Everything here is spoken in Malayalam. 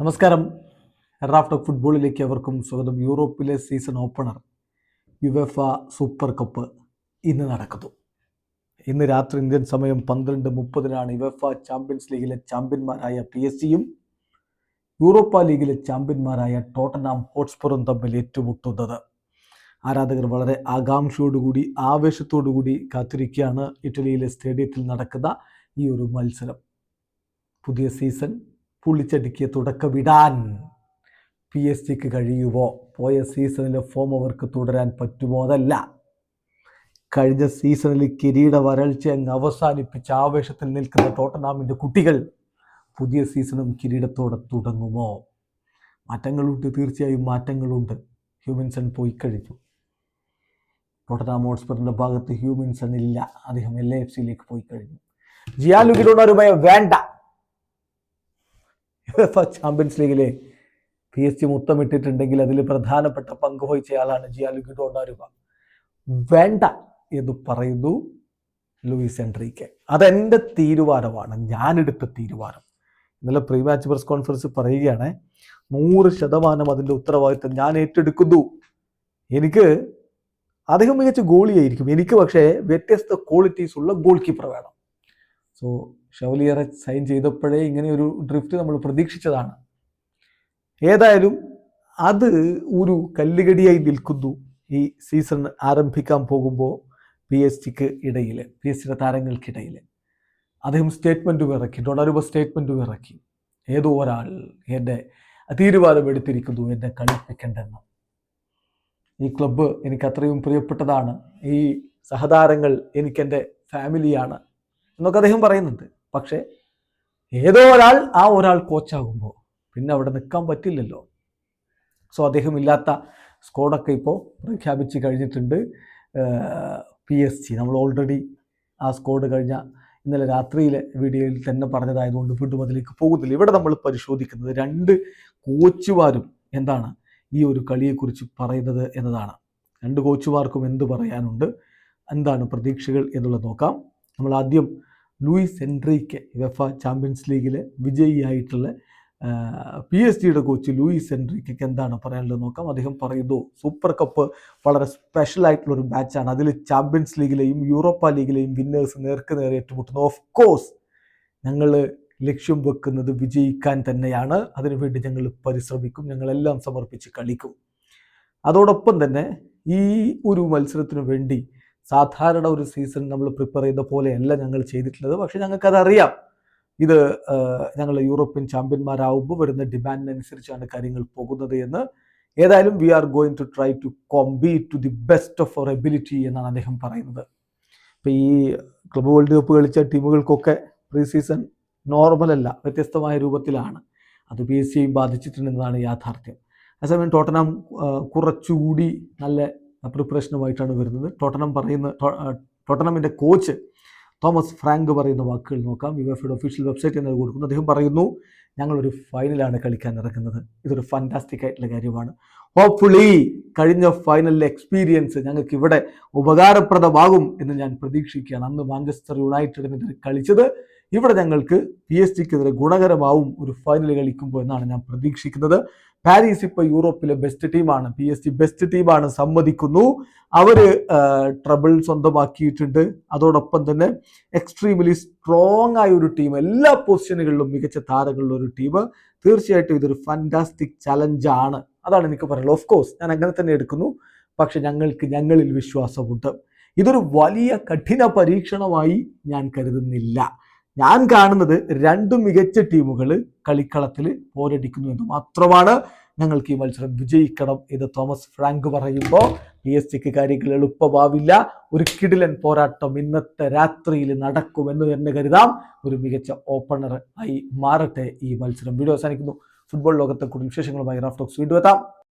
നമസ്കാരം. റാഫ് ഫുട്ബോളിലേക്ക് അവർക്കും സ്വാഗതം. യൂറോപ്പിലെ season opener UEFA super cup ഇന്ന് നടക്കുന്നു. ഇന്ന് രാത്രി ഇന്ത്യൻ സമയം 12:30 യുവേഫ ചാമ്പ്യൻസ് ലീഗിലെ ചാമ്പ്യന്മാരായ PSG-യും യൂറോപ്പ ലീഗിലെ ചാമ്പ്യന്മാരായ ടോട്ടനാം ഹോട്ട്സ്പറും തമ്മിൽ ഏറ്റുമുട്ടുന്നത്. ആരാധകർ വളരെ ആകാംക്ഷയോടുകൂടി ആവേശത്തോടുകൂടി കാത്തിരിക്കുകയാണ് ഇറ്റലിയിലെ സ്റ്റേഡിയത്തിൽ നടക്കുന്ന ഈ ഒരു മത്സരം. പുതിയ സീസൺ പുളിച്ചടുക്കിയ തുടക്കമിടാൻ PSG-ക്ക് കഴിയുമോ? പോയ സീസണിലെ ഫോം അവർക്ക് തുടരാൻ പറ്റുമോ? അതല്ല, കഴിഞ്ഞ സീസണിൽ കിരീട വരൾച്ച അങ്ങ് അവസാനിപ്പിച്ച ആവേശത്തിൽ നിൽക്കുന്ന ടോട്ടനാമിൻ്റെ കുട്ടികൾ പുതിയ സീസണും കിരീടത്തോടെ തുടങ്ങുമോ? മാറ്റങ്ങളുണ്ട്, തീർച്ചയായും മാറ്റങ്ങളുണ്ട്. ഹ്യൂമിൻസൺ പോയി കഴിഞ്ഞു. ടോട്ടനാം ഹോട്ട്സ്പറിൻ്റെ ഭാഗത്ത് ഹ്യൂമിൻസൺ ഇല്ല, അദ്ദേഹം LAFC-യിലേക്ക് പോയി കഴിഞ്ഞു. ജിയാലുഗി ഡോണാറുമ വേണ്ട. യുവേഫ ചാമ്പ്യൻസ് ലീഗിലെ PSG മുത്തമിട്ടിട്ടുണ്ടെങ്കിൽ അതിൽ പ്രധാനപ്പെട്ട പങ്ക് വഹിച്ചയാളാണ് ജിയാലുഗി ഡോണാറുമ. വേണ്ട എന്ന് പറയുന്നു ലൂയിസ് എൻട്രിക്കെ. അതെൻ്റെ തീരുമാനമാണ്, ഞാനെടുത്ത തീരുമാനം. ഇന്നലെ പ്രീ മാച്ച് പ്രസ് കോൺഫറൻസ് പറയുകയാണ്, 100% അതിൻ്റെ ഉത്തരവാദിത്തം ഞാൻ ഏറ്റെടുക്കുന്നു. എനിക്ക് അധികം മികച്ച ഗോളിയായിരിക്കും, എനിക്ക് പക്ഷേ വ്യത്യസ്ത ക്വാളിറ്റീസ് ഉള്ള ഗോൾ കീപ്പർ വേണം. സോ ഷവലിയറെ സൈൻ ചെയ്തപ്പോഴേ ഇങ്ങനെ ഒരു ഡ്രിഫ്റ്റ് നമ്മൾ പ്രതീക്ഷിച്ചതാണ്. ഏതായാലും അത് ഒരു കല്ലുകടിയായി നിൽക്കുന്നു ഈ സീസൺ ആരംഭിക്കാൻ പോകുമ്പോൾ PSG-ക്ക് ഇടയിൽ, PSG-യുടെ താരങ്ങൾക്കിടയിൽ. അദ്ദേഹം സ്റ്റേറ്റ്മെൻറ്റും ഇറക്കി, ഡോണാറുമ സ്റ്റേറ്റ്മെൻറ്റും ഇറക്കി. ഏതോ ഒരാൾ എൻ്റെ തീരുമാനമെടുത്തിരിക്കുന്നു എന്നെ കളിപ്പിക്കേണ്ടെന്ന്. ഈ ക്ലബ്ബ് എനിക്ക് അത്രയും പ്രിയപ്പെട്ടതാണ്, ഈ സഹതാരങ്ങൾ എനിക്കെൻ്റെ ഫാമിലിയാണ് എന്നൊക്കെ അദ്ദേഹം പറയുന്നുണ്ട്. പക്ഷേ ഏതോ ഒരാൾ കോച്ചാകുമ്പോൾ പിന്നെ അവിടെ നിൽക്കാൻ പറ്റില്ലല്ലോ. സോ അദ്ദേഹം ഇല്ലാത്ത സ്ക്വാഡൊക്കെ ഇപ്പോൾ പ്രഖ്യാപിച്ച് കഴിഞ്ഞിട്ടുണ്ട് PSG. നമ്മൾ ഓൾറെഡി ആ സ്ക്വാഡ് കഴിഞ്ഞ ഇന്നലെ രാത്രിയിലെ വീഡിയോയിൽ തന്നെ പറഞ്ഞതായതുകൊണ്ട് വീണ്ടും അതിലേക്ക് പോകുന്നില്ല. ഇവിടെ നമ്മൾ പരിശോധിക്കുന്നത് 2 കോച്ചുമാരും എന്താണ് ഈ ഒരു കളിയെക്കുറിച്ച് പറയുന്നത് എന്നതാണ്. 2 കോച്ചുമാർക്കും എന്ത് പറയാനുണ്ട്, എന്താണ് പ്രതീക്ഷകൾ എന്നുള്ളത് നോക്കാം. നമ്മൾ ആദ്യം ലൂയിസ് എൻട്രിക്കെ, യുവേഫ ചാമ്പ്യൻസ് ലീഗിലെ വിജയിയായിട്ടുള്ള PSG-യുടെ കോച്ച് ലൂയിസ് എൻട്രിക്കയ്ക്ക് എന്താണ് പറയാനുള്ളത് നോക്കാം. അദ്ദേഹം പറയുന്നു, സൂപ്പർ കപ്പ് വളരെ സ്പെഷ്യലായിട്ടുള്ളൊരു മാച്ചാണ്. അതിൽ ചാമ്പ്യൻസ് ലീഗിലെയും യൂറോപ്പ ലീഗിലെയും വിന്നേഴ്സ് നേർക്ക് നേരെ ഏറ്റുമുട്ടുന്നു. ഓഫ് കോഴ്സ് ഞങ്ങൾ ലക്ഷ്യം വെക്കുന്നത് വിജയിക്കാൻ തന്നെയാണ്, അതിനുവേണ്ടി ഞങ്ങൾ പരിശ്രമിക്കും, ഞങ്ങളെല്ലാം സമർപ്പിച്ച് കളിക്കും. അതോടൊപ്പം തന്നെ ഈ ഒരു മത്സരത്തിന് വേണ്ടി സാധാരണ ഒരു സീസൺ നമ്മൾ പ്രിപ്പയർ ചെയ്ത പോലെയല്ല ഞങ്ങൾ ചെയ്തിട്ടുള്ളത്. പക്ഷേ ഞങ്ങൾക്കതറിയാം, ഇത് ഞങ്ങൾ യൂറോപ്യൻ ചാമ്പ്യന്മാരാകുമ്പോൾ വരുന്ന ഡിമാൻഡിനനുസരിച്ചാണ് കാര്യങ്ങൾ പോകുന്നത് എന്ന്. ഏതായാലും we are going to try to compete to the best of our ability എന്നാണ് അദ്ദേഹം പറയുന്നത്. ഇപ്പോൾ ഈ ക്ലബ്ബ് വേൾഡ് കപ്പ് കളിച്ച ടീമുകൾക്കൊക്കെ പ്രീ സീസൺ നോർമലല്ല, വ്യത്യസ്തമായ രൂപത്തിലാണ്. അത് PSG-യും ബാധിച്ചിട്ടുണ്ടെന്നതാണ് യാഥാർത്ഥ്യം. അതേസമയം ടോട്ടനാം കുറച്ചുകൂടി നല്ല പ്രിപ്പറേഷനുമായിട്ടാണ് വരുന്നത്. ടോട്ടനമിൻ്റെ കോച്ച് തോമസ് ഫ്രാങ്ക് പറയുന്ന വാക്കുകൾ നോക്കാം. യുവേഫയുടെ ഒഫീഷ്യൽ വെബ്സൈറ്റ് എന്നത് കൊടുക്കുന്നു. അദ്ദേഹം പറയുന്നു, ഞങ്ങളൊരു ഫൈനലാണ് കളിക്കാൻ ഇറങ്ങുന്നത്. ഇതൊരു ഫാന്റാസ്റ്റിക് ആയിട്ടുള്ള കാര്യമാണ്. ഹോപ്പ്ഫുള്ളി കഴിഞ്ഞ ഫൈനലിലെ എക്സ്പീരിയൻസ് ഞങ്ങൾക്ക് ഇവിടെ ഉപകാരപ്രദമാകും എന്ന് ഞാൻ പ്രതീക്ഷിക്കുകയാണ്. അന്ന് മാഞ്ചസ്റ്റർ യുണൈറ്റഡിനെതിരെ കളിച്ചത് ഇവിടെ ഞങ്ങൾക്ക് PSG-ക്കെതിരെ ഗുണകരമാവും ഒരു ഫൈനൽ കളിക്കുമ്പോൾ എന്നാണ് ഞാൻ പ്രതീക്ഷിക്കുന്നത്. പാരീസ് ഇപ്പോൾ യൂറോപ്പിലെ ബെസ്റ്റ് ടീമാണ്, PSG ബെസ്റ്റ് ടീമാണ്, സമ്മതിക്കുന്നു. അവർ ട്രബിൾ സ്വന്തമാക്കിയിട്ടുണ്ട്. അതോടൊപ്പം തന്നെ എക്സ്ട്രീംലി സ്ട്രോങ് ആയ ഒരു ടീം, എല്ലാ പൊസിഷനുകളിലും മികച്ച താരങ്ങളുള്ള ഒരു ടീം. തീർച്ചയായിട്ടും ഇതൊരു ഫാന്റാസ്റ്റിക് ചലഞ്ചാണ്, അതാണ് എനിക്ക് പറയുന്നത്. ഓഫ് കോഴ്സ് ഞാൻ അങ്ങനെ തന്നെ എടുക്കുന്നു. പക്ഷെ ഞങ്ങളിൽ വിശ്വാസമുണ്ട്. ഇതൊരു വലിയ കഠിന പരീക്ഷണമായി ഞാൻ കരുതുന്നില്ല. ഞാൻ കാണുന്നത് 2 മികച്ച ടീമുകൾ കളിക്കളത്തിൽ പോരടിക്കുന്നു എന്ന് മാത്രമാണ്. ഞങ്ങൾക്ക് ഈ മത്സരം വിജയിക്കണം എന്ന് തോമസ് ഫ്രാങ്ക് പറയുമ്പോൾ PSG-ക്ക് കാര്യങ്ങൾ എളുപ്പമാവില്ല. ഒരു കിടിലൻ പോരാട്ടം ഇന്നത്തെ രാത്രിയിൽ നടക്കുമെന്ന് തന്നെ കരുതാം. ഒരു മികച്ച ഓപ്പണർ ആയി മാറട്ടെ ഈ മത്സരം. വീഡിയോ അവസാനിക്കുന്നു. ഫുട്ബോൾ ലോകത്തെ കൂടുതൽ വിശേഷങ്ങളുമായി റാഫ് ടോക്സ് വീണ്ടും എത്താം.